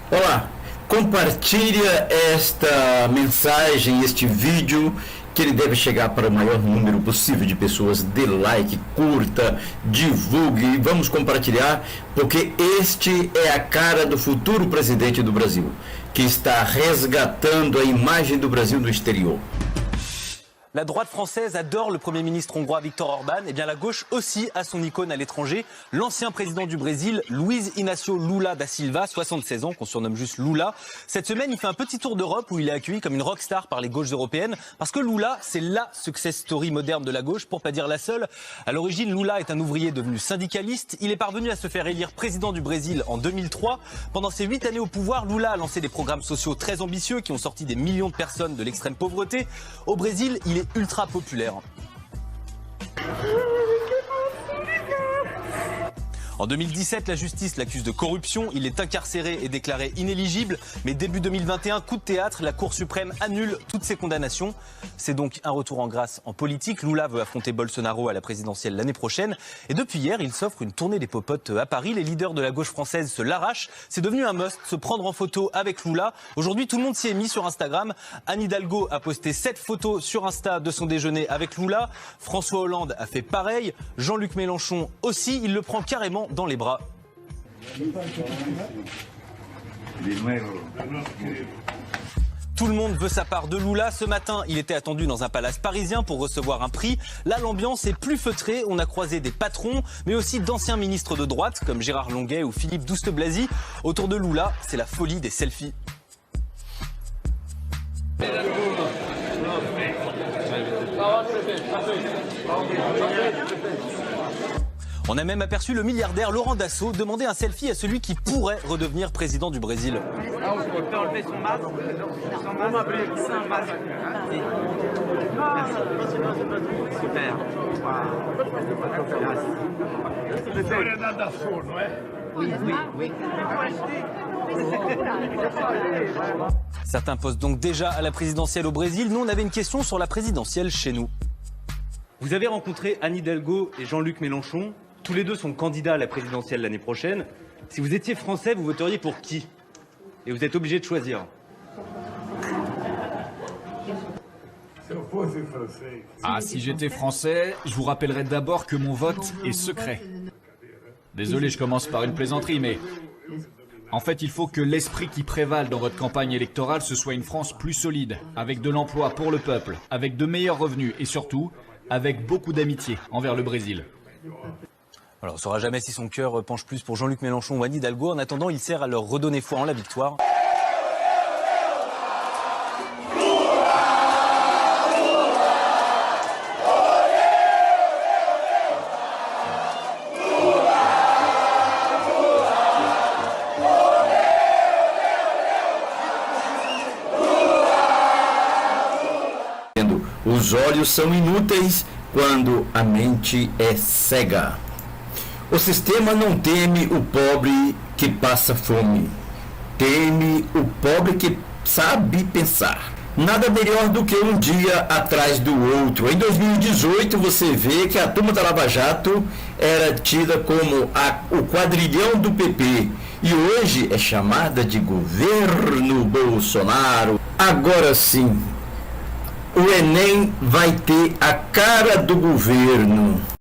Olá, compartilha esta mensagem, este vídeo, que ele deve chegar para o maior número possível de pessoas. Dê like, curta, divulgue, vamos compartilhar, porque este é a cara do futuro presidente do Brasil, que está resgatando a imagem do Brasil no exterior. La droite française adore le Premier ministre hongrois Viktor Orban. Eh bien, la gauche aussi a son icône à l'étranger. L'ancien président du Brésil, Luiz Inácio Lula da Silva, 76 ans, qu'on surnomme juste Lula. Cette semaine, il fait un petit tour d'Europe où il est accueilli comme une rockstar par les gauches européennes. Parce que Lula, c'est la success story moderne de la gauche, pour pas dire la seule. À l'origine, Lula est un ouvrier devenu syndicaliste. Il est parvenu à se faire élire président du Brésil en 2003. Pendant ses 8 années au pouvoir, Lula a lancé des programmes sociaux très ambitieux qui ont sorti des millions de personnes de l'extrême pauvreté. Au Brésil, il est ultra populaire. En 2017, la justice l'accuse de corruption, il est incarcéré et déclaré inéligible, mais début 2021, coup de théâtre, la Cour suprême annule toutes ses condamnations. C'est donc un retour en grâce en politique. Lula veut affronter Bolsonaro à la présidentielle l'année prochaine. Et depuis hier, il s'offre une tournée des popotes à Paris. Les leaders de la gauche française se l'arrachent. C'est devenu un must, se prendre en photo avec Lula. Aujourd'hui, tout le monde s'y est mis sur Instagram. Anne Hidalgo a posté 7 photos sur Insta de son déjeuner avec Lula. François Hollande a fait pareil. Jean-Luc Mélenchon aussi, il le prend carrément dans les bras. Tout le monde veut sa part de Lula. Ce matin, il était attendu dans un palace parisien pour recevoir un prix. Là, l'ambiance est plus feutrée. On a croisé des patrons, mais aussi d'anciens ministres de droite, comme Gérard Longuet ou Philippe Douste-Blazy. Autour de Lula, c'est la folie des selfies. On a même aperçu le milliardaire Laurent Dassault demander un selfie à celui qui pourrait redevenir président du Brésil. On peut enlever son masque. Son masque. Super. Oui. Certains posent donc déjà à la présidentielle au Brésil. Nous, on avait une question sur la présidentielle chez nous. Vous avez rencontré Anne Hidalgo et Jean-Luc Mélenchon. Tous les deux sont candidats à la présidentielle l'année prochaine. Si vous étiez français, vous voteriez pour qui? Et vous êtes obligé de choisir. Ah, si j'étais français, je vous rappellerais d'abord que mon vote est secret. Désolé, je commence par une plaisanterie, mais... En fait, il faut que l'esprit qui prévale dans votre campagne électorale, ce soit une France plus solide, avec de l'emploi pour le peuple, avec de meilleurs revenus et surtout, avec beaucoup d'amitié envers le Brésil. Alors, on ne saura jamais si son cœur penche plus pour Jean-Luc Mélenchon ou Anne Hidalgo. En attendant, il sert à leur redonner foi en la victoire. Os olhos são inúteis quando a mente é cega. O sistema não teme o pobre que passa fome, teme o pobre que sabe pensar. Nada melhor do que um dia atrás do outro. Em 2018 você vê que a turma da Lava Jato era tida como o quadrilhão do PP e hoje é chamada de governo Bolsonaro. Agora sim, o Enem vai ter a cara do governo.